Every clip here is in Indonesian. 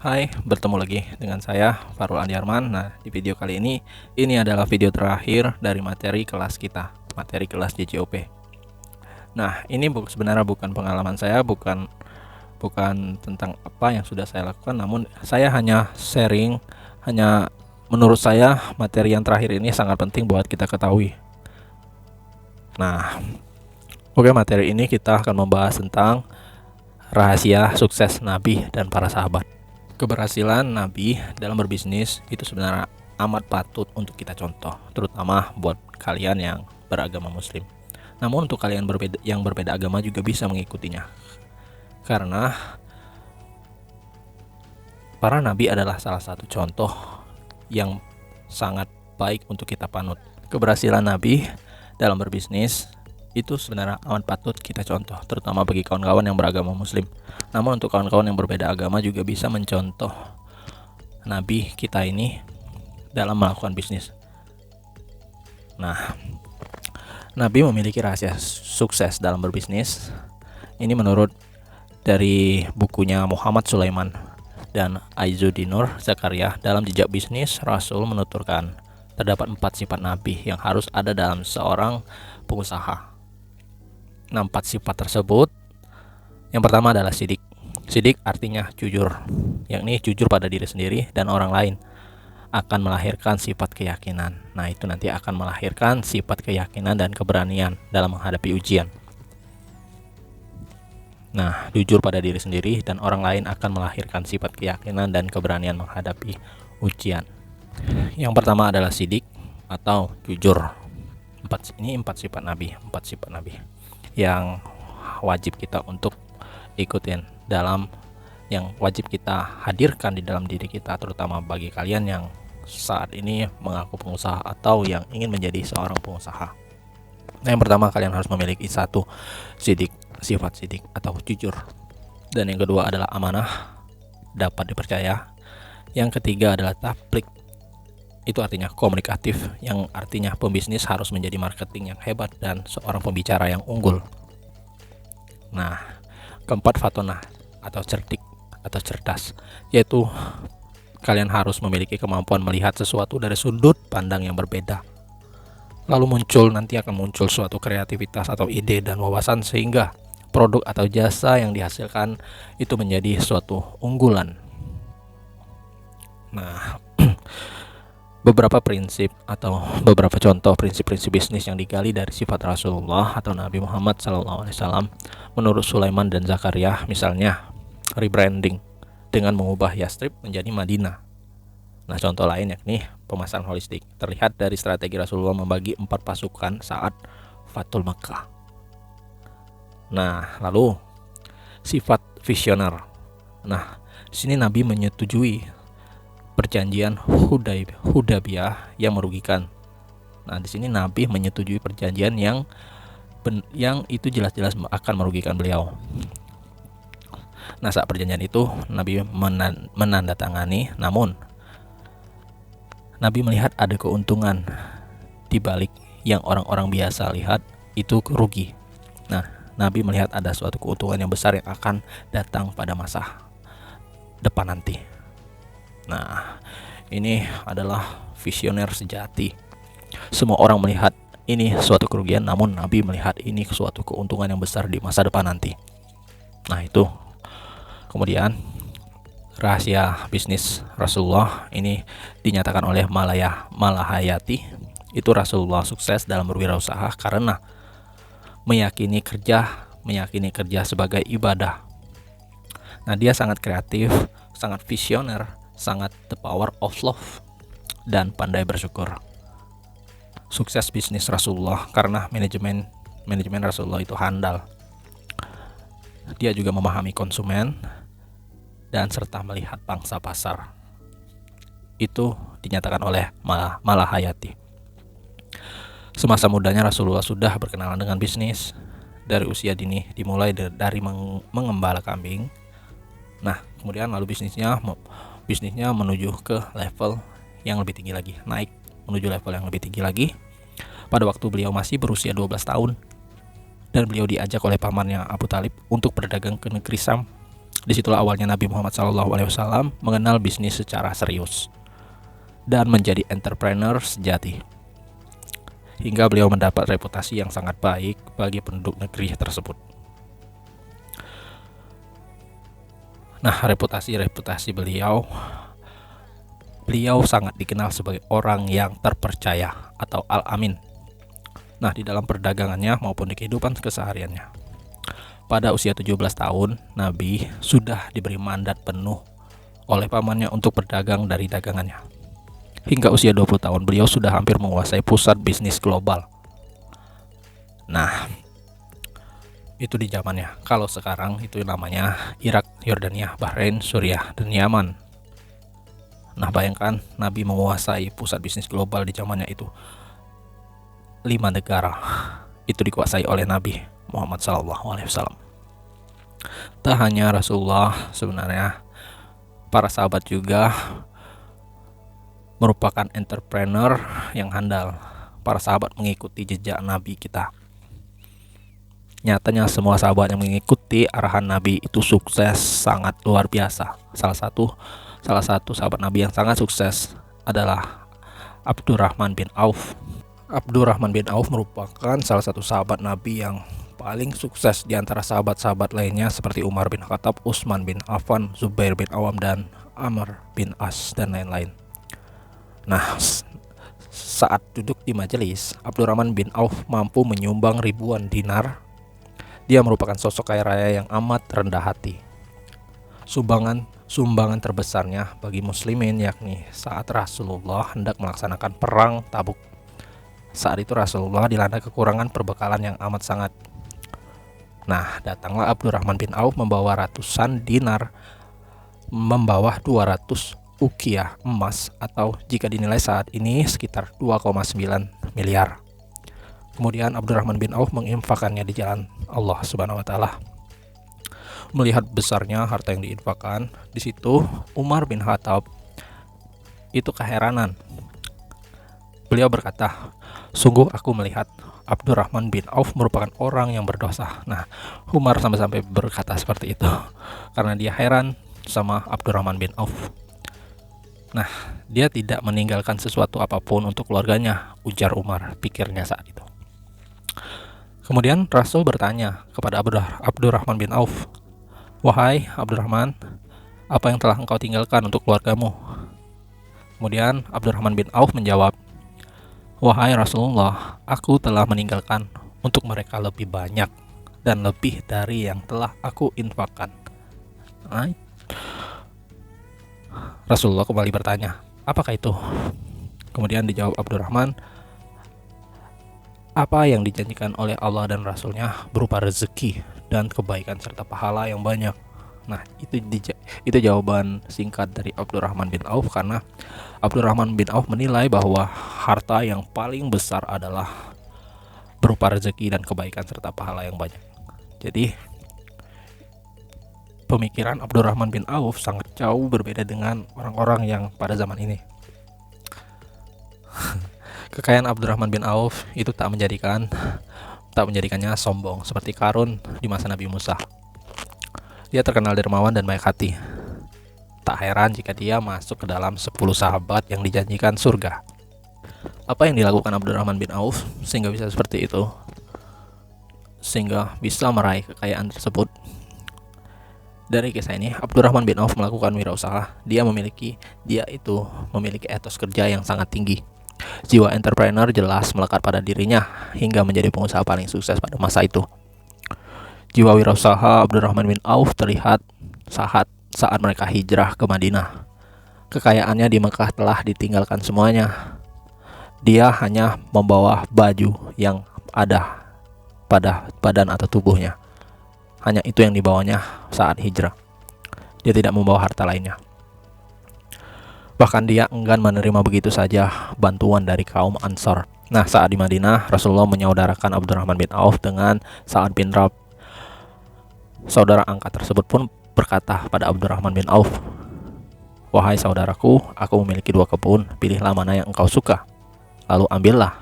Hai, bertemu lagi dengan saya Farul Andiarman. Nah, di video kali ini adalah video terakhir dari materi kelas kita, materi kelas JJOP. Nah, ini sebenarnya bukan pengalaman saya, bukan tentang apa yang sudah saya lakukan, namun saya hanya sharing, hanya menurut saya materi yang terakhir ini sangat penting buat kita ketahui. Nah, oke, materi ini kita akan membahas tentang rahasia sukses Nabi dan para sahabat. Keberhasilan Nabi dalam berbisnis itu sebenarnya amat patut untuk kita contoh, terutama buat kalian yang beragama muslim. Namun untuk kalian yang berbeda agama juga bisa mengikutinya, karena para nabi adalah salah satu contoh yang sangat baik untuk kita panut. Keberhasilan Nabi dalam berbisnis itu sebenarnya amat patut kita contoh, terutama bagi kawan-kawan yang beragama muslim. Namun untuk kawan-kawan yang berbeda agama juga bisa mencontoh Nabi kita ini dalam melakukan bisnis. Nah, Nabi memiliki rahasia sukses dalam berbisnis. Ini menurut dari bukunya Muhammad Sulaiman dan Aizuddinur Zakaria dalam Jejak Bisnis. Rasul menuturkan terdapat 4 sifat Nabi yang harus ada dalam seorang pengusaha. 4 sifat tersebut, yang pertama adalah sidik. Sidik artinya jujur, yakni jujur pada diri sendiri dan orang lain, akan melahirkan sifat keyakinan. Nah, itu nanti akan melahirkan sifat keyakinan dan keberanian dalam menghadapi ujian. Nah, jujur pada diri sendiri dan orang lain akan melahirkan sifat keyakinan dan keberanian menghadapi ujian. Yang pertama adalah sidik atau jujur. 4 sifat Nabi, 4 sifat Nabi yang wajib kita untuk ikutin, yang wajib kita hadirkan di dalam diri kita, terutama bagi kalian yang saat ini mengaku pengusaha atau yang ingin menjadi seorang pengusaha. Nah, yang pertama, kalian harus memiliki 1 sidik, sifat sidik atau jujur. Dan yang kedua adalah amanah, dapat dipercaya. Yang ketiga adalah taplik, itu artinya komunikatif, yang artinya pembisnis harus menjadi marketing yang hebat dan seorang pembicara yang unggul. Nah, keempat fatonah atau cerdik atau cerdas, yaitu kalian harus memiliki kemampuan melihat sesuatu dari sudut pandang yang berbeda. Lalu nanti akan muncul suatu kreativitas atau ide dan wawasan sehingga produk atau jasa yang dihasilkan itu menjadi suatu unggulan. Nah, beberapa prinsip atau beberapa contoh prinsip-prinsip bisnis yang digali dari sifat Rasulullah atau Nabi Muhammad SAW menurut Sulaiman dan Zakaria, misalnya rebranding dengan mengubah Yastrib menjadi Madinah. Nah, contoh lain yakni pemasaran holistik, terlihat dari strategi Rasulullah membagi 4 pasukan saat Fathul Makkah. Nah, lalu sifat visioner. Nah, di sini Nabi menyetujui perjanjian Hudaybiyah yang merugikan. Nah, di sini Nabi menyetujui perjanjian yang itu jelas-jelas akan merugikan beliau. Nah, saat perjanjian itu Nabi menandatangani, namun Nabi melihat ada keuntungan di balik yang orang-orang biasa lihat itu rugi. Nah, Nabi melihat ada suatu keuntungan yang besar yang akan datang pada masa depan nanti. Nah, ini adalah visioner sejati. Semua orang melihat ini suatu kerugian, namun Nabi melihat ini suatu keuntungan yang besar di masa depan nanti. Nah, itu. Kemudian rahasia bisnis Rasulullah ini dinyatakan oleh Malahayati. Itu Rasulullah sukses dalam berwirausaha karena meyakini kerja sebagai ibadah. Nah, dia sangat kreatif, sangat visioner, sangat the power of love, dan pandai bersyukur. Sukses bisnis Rasulullah karena manajemen Rasulullah itu handal. Dia juga memahami konsumen dan serta melihat pangsa pasar. Itu dinyatakan oleh Malahayati. Semasa mudanya Rasulullah sudah berkenalan dengan bisnis. Dari usia dini dimulai dari mengembala kambing. Nah, kemudian lalu bisnisnya menuju ke level yang lebih tinggi lagi, naik menuju level yang lebih tinggi lagi pada waktu beliau masih berusia 12 tahun, dan beliau diajak oleh pamannya Abu Talib untuk berdagang ke negeri Syam Disitulah awalnya Nabi Muhammad SAW mengenal bisnis secara serius dan menjadi entrepreneur sejati, hingga beliau mendapat reputasi yang sangat baik bagi penduduk negeri tersebut. Nah, reputasi beliau sangat dikenal sebagai orang yang terpercaya atau al-amin. Nah, di dalam perdagangannya maupun di kehidupan kesehariannya. Pada usia 17 tahun, Nabi sudah diberi mandat penuh oleh pamannya untuk berdagang dari dagangannya. Hingga usia 20 tahun, beliau sudah hampir menguasai pusat bisnis global. Nah, itu di zamannya. Kalau sekarang itu namanya Irak, Yordania, Bahrain, Suriah, dan Yaman. Nah, bayangkan Nabi menguasai pusat bisnis global di zamannya itu. 5 negara itu dikuasai oleh Nabi Muhammad SAW. Tak hanya Rasulullah, sebenarnya para sahabat juga merupakan entrepreneur yang handal. Para sahabat mengikuti jejak Nabi kita. Nyatanya semua sahabat yang mengikuti arahan Nabi itu sukses sangat luar biasa. Salah satu sahabat Nabi yang sangat sukses adalah Abdurrahman bin Auf. Abdurrahman bin Auf merupakan salah satu sahabat Nabi yang paling sukses di antara sahabat-sahabat lainnya seperti Umar bin Khattab, Utsman bin Affan, Zubair bin Awam, dan Amr bin As, dan lain-lain. Nah, saat duduk di majelis, Abdurrahman bin Auf mampu menyumbang ribuan dinar. Dia merupakan sosok kaya raya yang amat rendah hati. Sumbangan terbesarnya bagi muslimin yakni saat Rasulullah hendak melaksanakan perang Tabuk. Saat itu Rasulullah dilanda kekurangan perbekalan yang amat sangat. Nah, datanglah Abdurrahman bin Auf membawa ratusan dinar, membawa 200 uqiyah emas, atau jika dinilai saat ini sekitar 2,9 miliar. Kemudian Abdurrahman bin Auf menginfakannya di jalan Allah Subhanahu wa taala. Melihat besarnya harta yang diinfakkan, di situ Umar bin Khattab itu keheranan. Beliau berkata, "Sungguh aku melihat Abdurrahman bin Auf merupakan orang yang berdosa." Nah, Umar sampai-sampai berkata seperti itu karena dia heran sama Abdurrahman bin Auf. Nah, dia tidak meninggalkan sesuatu apapun untuk keluarganya, ujar Umar, pikirnya saat itu. Kemudian Rasul bertanya kepada Abdurrahman bin Auf, "Wahai Abdurrahman, apa yang telah engkau tinggalkan untuk keluargamu?" Kemudian Abdurrahman bin Auf menjawab, "Wahai Rasulullah, aku telah meninggalkan untuk mereka lebih banyak dan lebih dari yang telah aku infakkan." Rasulullah kembali bertanya, "Apakah itu?" Kemudian dijawab Abdurrahman, "Apa yang dijanjikan oleh Allah dan Rasulnya berupa rezeki dan kebaikan serta pahala yang banyak." Nah, itu jawaban singkat dari Abdurrahman bin Auf, karena Abdurrahman bin Auf menilai bahwa harta yang paling besar adalah berupa rezeki dan kebaikan serta pahala yang banyak. Jadi pemikiran Abdurrahman bin Auf sangat jauh berbeda dengan orang-orang yang pada zaman ini. Kekayaan Abdurrahman bin Auf itu tak menjadikannya sombong seperti Qarun di masa Nabi Musa. Dia terkenal dermawan dan baik hati. Tak heran jika dia masuk ke dalam 10 sahabat yang dijanjikan surga. Apa yang dilakukan Abdurrahman bin Auf sehingga bisa seperti itu? Sehingga bisa meraih kekayaan tersebut? Dari kisah ini, Abdurrahman bin Auf melakukan wirausaha. Dia memiliki etos kerja yang sangat tinggi. Jiwa entrepreneur jelas melekat pada dirinya hingga menjadi pengusaha paling sukses pada masa itu. Jiwa wirausaha Abdurrahman bin Auf terlihat saat mereka hijrah ke Madinah. Kekayaannya di Mekah telah ditinggalkan semuanya. Dia hanya membawa baju yang ada pada badan atau tubuhnya. Hanya itu yang dibawanya saat hijrah. Dia tidak membawa harta lainnya. Bahkan dia enggan menerima begitu saja bantuan dari kaum Ansar. Nah, saat di Madinah, Rasulullah menyaudarakan Abdurrahman bin Auf dengan Sa'ad bin Rab. Saudara angkat tersebut pun berkata pada Abdurrahman bin Auf, "Wahai saudaraku, aku memiliki 2 kebun, pilihlah mana yang engkau suka, lalu ambillah,"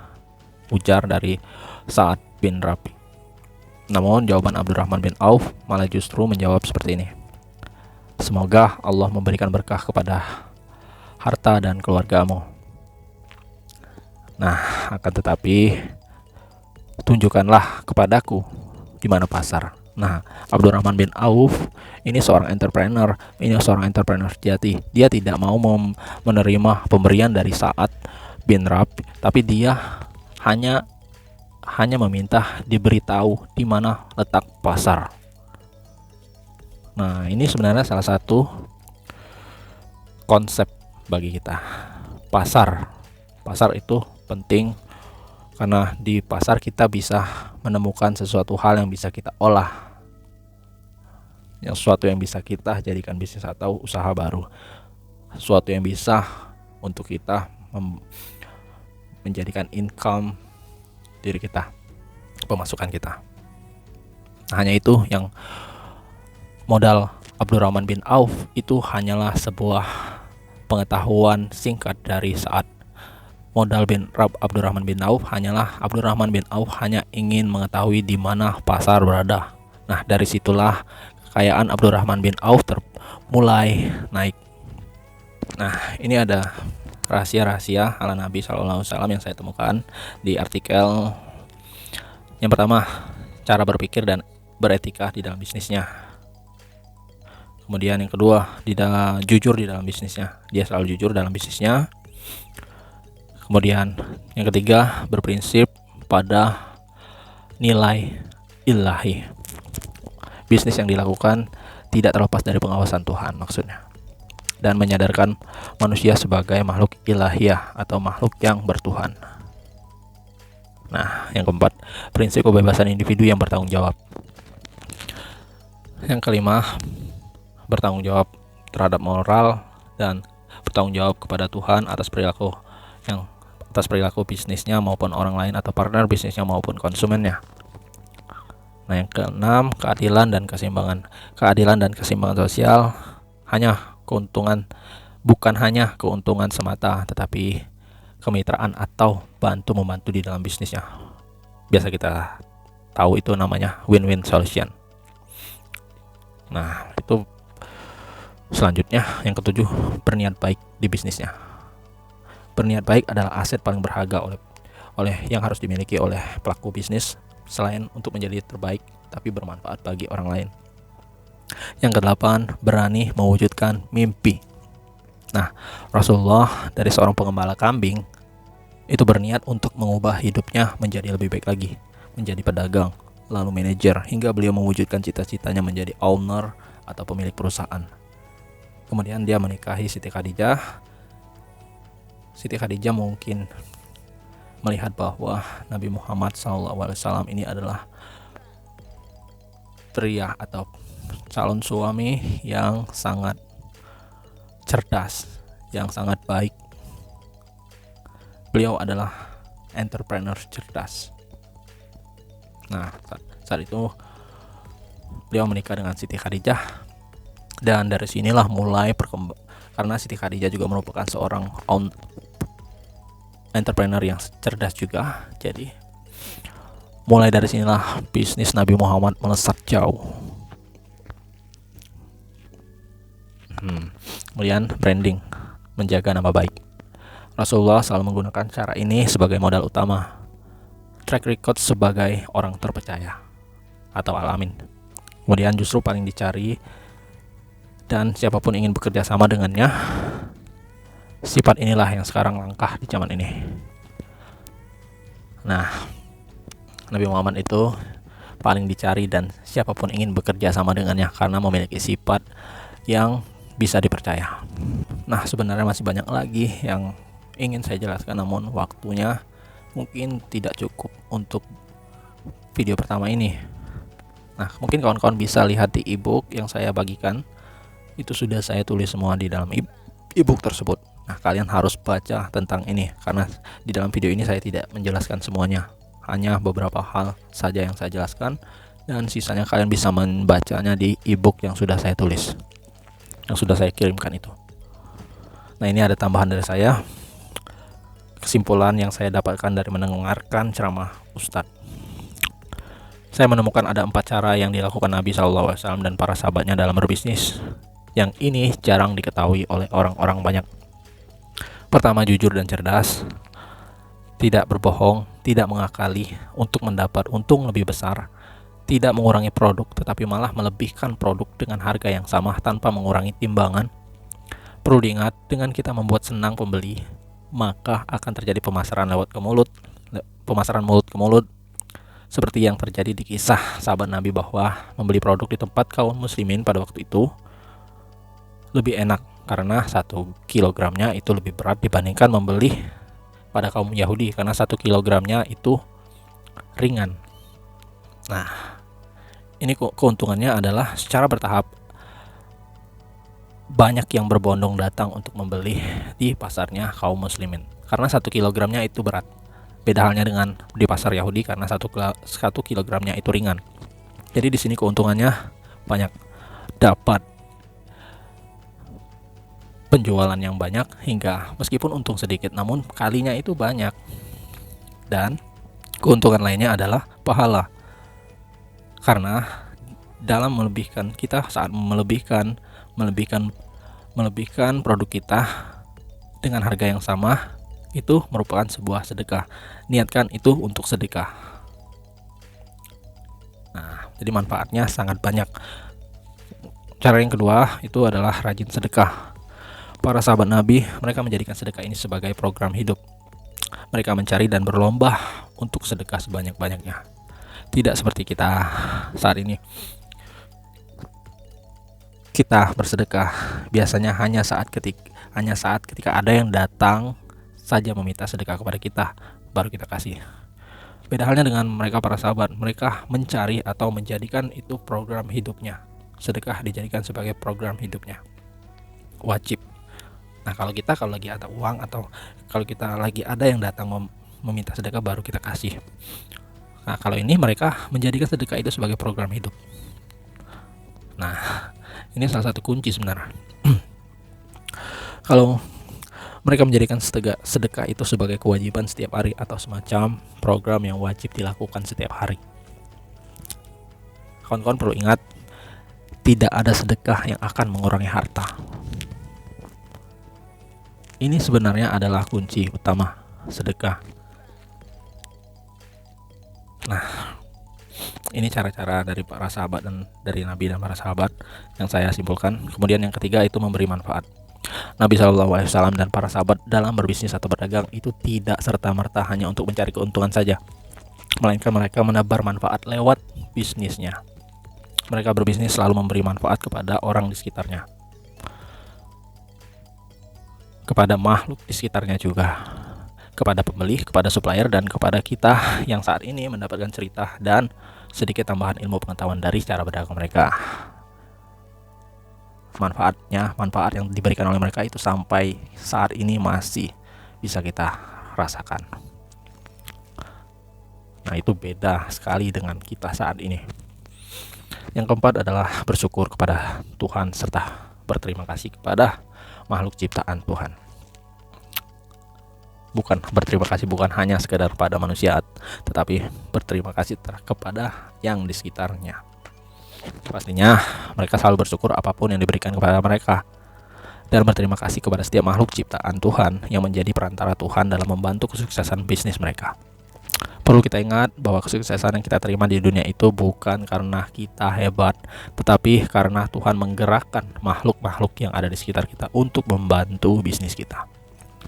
ujar dari Sa'ad bin Rabi. Namun jawaban Abdurrahman bin Auf malah justru menjawab seperti ini, Semoga Allah memberikan berkah kepada harta dan keluargamu. Nah, akan tetapi tunjukkanlah kepadaku di mana pasar. Nah, Abdurrahman bin Auf ini seorang entrepreneur, sejati. Dia tidak mau menerima pemberian dari Sa'ad bin Rabi, tapi dia hanya meminta diberitahu di mana letak pasar. Nah, ini sebenarnya salah satu konsep bagi kita. Pasar itu penting karena di pasar kita bisa menemukan sesuatu hal yang bisa kita olah, sesuatu yang bisa kita jadikan bisnis atau usaha baru, sesuatu yang bisa untuk kita menjadikan income diri kita, pemasukan kita. Nah, hanya itu yang modal Abdurrahman bin Auf itu hanyalah sebuah pengetahuan singkat dari Sa'ad. Modal Abdurrahman bin Auf Abdurrahman bin Auf hanya ingin mengetahui di mana pasar berada. Nah, dari situlah kekayaan Abdurrahman bin Auf mulai naik. Nah, ini ada rahasia-rahasia ala Nabi SAW yang saya temukan di artikel. Yang pertama, cara berpikir dan beretika di dalam bisnisnya. Kemudian yang kedua, jujur di dalam bisnisnya. Dia selalu jujur dalam bisnisnya. Kemudian yang ketiga, berprinsip pada nilai ilahi. Bisnis yang dilakukan tidak terlepas dari pengawasan Tuhan maksudnya. Dan menyadarkan manusia sebagai makhluk ilahiyah atau makhluk yang bertuhan. Nah, yang keempat, prinsip kebebasan individu yang bertanggung jawab. Yang kelima, bertanggung jawab terhadap moral dan bertanggung jawab kepada Tuhan atas perilaku bisnisnya maupun orang lain atau partner bisnisnya maupun konsumennya. Nah, yang keenam, keadilan dan keseimbangan. Keadilan dan keseimbangan sosial bukan hanya keuntungan semata, tetapi kemitraan atau membantu di dalam bisnisnya. Biasa kita tahu itu namanya win-win solution. Nah, itu selanjutnya yang ketujuh, berniat baik di bisnisnya. Berniat baik adalah aset paling berharga oleh yang harus dimiliki oleh pelaku bisnis selain untuk menjadi terbaik tapi bermanfaat bagi orang lain. Yang kedelapan, berani mewujudkan mimpi. Nah, Rasulullah dari seorang pengembala kambing itu berniat untuk mengubah hidupnya menjadi lebih baik lagi, menjadi pedagang, lalu manajer, hingga beliau mewujudkan cita-citanya menjadi owner atau pemilik perusahaan. Kemudian dia menikahi Siti Khadijah. Siti Khadijah mungkin melihat bahwa Nabi Muhammad SAW ini adalah pria atau calon suami yang sangat cerdas, yang sangat baik. Beliau adalah entrepreneur cerdas. Nah, saat itu beliau menikah dengan Siti Khadijah, dan dari sinilah mulai karena Siti Khadijah juga merupakan seorang entrepreneur yang cerdas juga. Jadi mulai dari sinilah bisnis Nabi Muhammad melesat jauh. Kemudian branding, menjaga nama baik. Rasulullah selalu menggunakan cara ini sebagai modal utama. Track record sebagai orang terpercaya atau alamin. Kemudian justru paling dicari dan siapapun ingin bekerja sama dengannya. Sifat inilah yang sekarang langka di zaman ini. Nah, Nabi Muhammad itu paling dicari dan siapapun ingin bekerja sama dengannya karena memiliki sifat yang bisa dipercaya. Nah, sebenarnya masih banyak lagi yang ingin saya jelaskan, namun waktunya mungkin tidak cukup untuk video pertama ini. Nah, mungkin kawan-kawan bisa lihat di ebook yang saya bagikan. Itu sudah saya tulis semua di dalam ebook tersebut. Nah, kalian harus baca tentang ini karena di dalam video ini saya tidak menjelaskan semuanya. Hanya beberapa hal saja yang saya jelaskan, dan sisanya kalian bisa membacanya di ebook yang sudah saya tulis, yang sudah saya kirimkan itu. Nah, ini ada tambahan dari saya. Kesimpulan yang saya dapatkan dari mendengarkan ceramah Ustadz, saya menemukan ada 4 cara yang dilakukan Nabi SAW dan para sahabatnya dalam berbisnis. yang ini jarang diketahui oleh orang-orang banyak. Pertama, jujur dan cerdas, tidak berbohong, tidak mengakali untuk mendapat untung lebih besar, tidak mengurangi produk tetapi malah melebihkan produk dengan harga yang sama tanpa mengurangi timbangan. Perlu diingat, dengan kita membuat senang pembeli, maka akan terjadi pemasaran pemasaran mulut ke mulut, seperti yang terjadi di kisah sahabat Nabi bahwa membeli produk di tempat kaum muslimin pada waktu itu lebih enak karena 1 kilogramnya itu lebih berat dibandingkan membeli pada kaum Yahudi karena 1 kilogramnya itu ringan. Nah, ini keuntungannya adalah secara bertahap banyak yang berbondong datang untuk membeli di pasarnya kaum muslimin karena 1 kilogramnya itu berat. Beda halnya dengan di pasar Yahudi karena 1 kilogramnya itu ringan. Jadi di sini keuntungannya banyak, dapat penjualan yang banyak hingga meskipun untung sedikit namun kalinya itu banyak. Dan keuntungan lainnya adalah pahala. Karena dalam melebihkan kita saat melebihkan produk kita dengan harga yang sama, itu merupakan sebuah sedekah. Niatkan itu untuk sedekah. Nah, jadi manfaatnya sangat banyak. Cara yang kedua itu adalah rajin sedekah. Para sahabat Nabi, mereka menjadikan sedekah ini sebagai program hidup. Mereka mencari dan berlomba untuk sedekah sebanyak-banyaknya. Tidak seperti kita saat ini. Kita bersedekah biasanya hanya saat ketika ada yang datang saja meminta sedekah kepada kita, baru kita kasih. Beda halnya dengan mereka para sahabat, mereka mencari atau menjadikan itu program hidupnya. Sedekah dijadikan sebagai program hidupnya, wajib. Nah, kalau lagi ada uang atau kalau kita lagi ada yang datang meminta sedekah, baru kita kasih. Nah, kalau ini mereka menjadikan sedekah itu sebagai program hidup. Nah, ini salah satu kunci sebenarnya. Kalau mereka menjadikan sedekah itu sebagai kewajiban setiap hari atau semacam program yang wajib dilakukan setiap hari. Kawan-kawan perlu ingat, tidak ada sedekah yang akan mengurangi harta. Ini sebenarnya adalah kunci utama sedekah. Nah, ini cara-cara dari para sahabat dan dari Nabi dan para sahabat yang saya simpulkan. Kemudian yang ketiga itu memberi manfaat. Nabi SAW dan para sahabat dalam berbisnis atau berdagang itu tidak serta-merta hanya untuk mencari keuntungan saja, melainkan mereka menebar manfaat lewat bisnisnya. Mereka berbisnis selalu memberi manfaat kepada orang di sekitarnya, kepada makhluk di sekitarnya juga, kepada pembeli, kepada supplier, dan kepada kita yang saat ini mendapatkan cerita dan sedikit tambahan ilmu pengetahuan dari cara berdagang mereka. Manfaat yang diberikan oleh mereka itu sampai saat ini masih bisa kita rasakan. Nah, itu beda sekali dengan kita saat ini. Yang keempat adalah bersyukur kepada Tuhan serta berterima kasih kepada makhluk ciptaan Tuhan. Berterima kasih bukan hanya sekedar pada manusia, tetapi berterima kasih kepada yang di sekitarnya. Pastinya mereka selalu bersyukur apapun yang diberikan kepada mereka, dan berterima kasih kepada setiap makhluk ciptaan Tuhan yang menjadi perantara Tuhan dalam membantu kesuksesan bisnis mereka. Perlu kita ingat bahwa kesuksesan yang kita terima di dunia itu bukan karena kita hebat, tetapi karena Tuhan menggerakkan makhluk-makhluk yang ada di sekitar kita untuk membantu bisnis kita.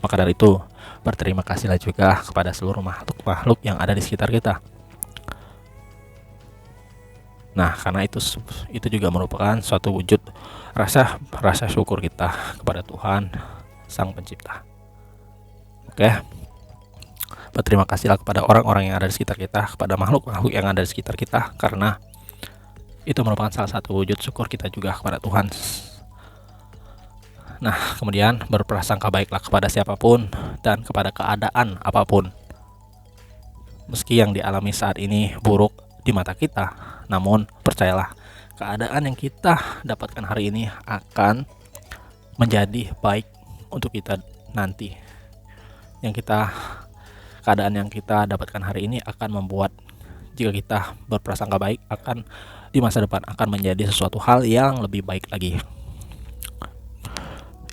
Maka dari itu, berterima kasihlah juga kepada seluruh makhluk-makhluk yang ada di sekitar kita. Nah, karena itu juga merupakan suatu wujud rasa syukur kita kepada Tuhan Sang Pencipta. Oke. Berterima kasihlah kepada orang-orang yang ada di sekitar kita, kepada makhluk-makhluk yang ada di sekitar kita, karena itu merupakan salah satu wujud syukur kita juga kepada Tuhan. Nah, kemudian berprasangka baiklah kepada siapapun dan kepada keadaan apapun. Meski yang dialami saat ini buruk di mata kita, namun percayalah, keadaan yang kita dapatkan hari ini akan menjadi baik untuk kita nanti. Keadaan yang kita dapatkan hari ini akan membuat, jika kita berprasangka baik, akan di masa depan akan menjadi sesuatu hal yang lebih baik lagi.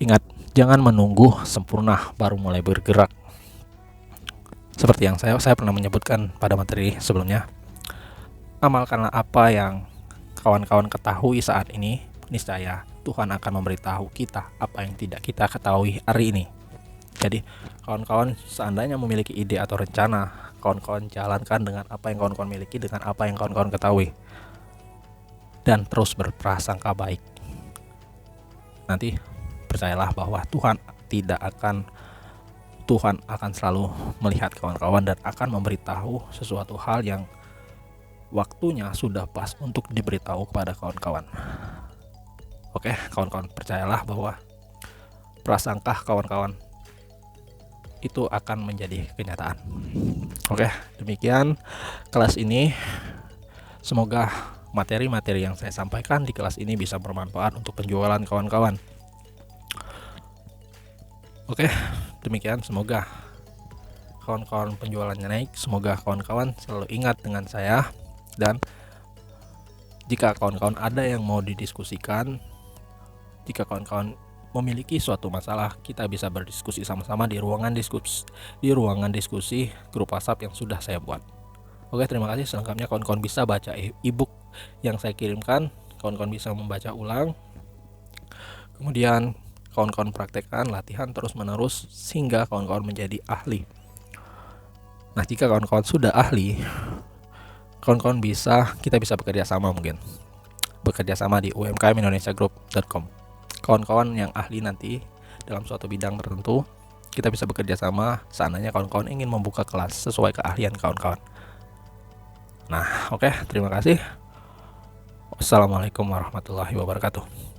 Ingat, jangan menunggu sempurna baru mulai bergerak. Seperti yang saya pernah menyebutkan pada materi sebelumnya, amalkanlah apa yang kawan-kawan ketahui saat ini, niscaya Tuhan akan memberitahu kita apa yang tidak kita ketahui hari ini. Jadi kawan-kawan seandainya memiliki ide atau rencana, kawan-kawan jalankan dengan apa yang kawan-kawan miliki, dengan apa yang kawan-kawan ketahui, dan terus berprasangka baik. Nanti percayalah bahwa Tuhan akan selalu melihat kawan-kawan dan akan memberitahu sesuatu hal yang waktunya sudah pas untuk diberitahu kepada kawan-kawan. Oke, kawan-kawan, percayalah bahwa prasangka kawan-kawan itu akan menjadi kenyataan. Oke, demikian kelas ini. Semoga materi-materi yang saya sampaikan di kelas ini bisa bermanfaat untuk penjualan kawan-kawan. Oke, demikian. Semoga kawan-kawan penjualannya naik. Semoga kawan-kawan selalu ingat dengan saya. Dan jika kawan-kawan ada yang mau didiskusikan, jika kawan-kawan memiliki suatu masalah, kita bisa berdiskusi sama-sama di ruangan diskusi grup WhatsApp yang sudah saya buat. Oke, terima kasih. Selengkapnya kawan-kawan bisa baca e-book yang saya kirimkan, kawan-kawan bisa membaca ulang, kemudian kawan-kawan praktekkan, latihan terus-menerus sehingga kawan-kawan menjadi ahli. Nah, jika kawan-kawan sudah ahli, kawan-kawan kita bisa bekerja sama, mungkin bekerja sama di umkmindonesiagroup.com. Kawan-kawan yang ahli nanti dalam suatu bidang tertentu, kita bisa bekerja sama seandainya kawan-kawan ingin membuka kelas sesuai keahlian kawan-kawan. Nah, oke, terima kasih. Wassalamualaikum warahmatullahi wabarakatuh.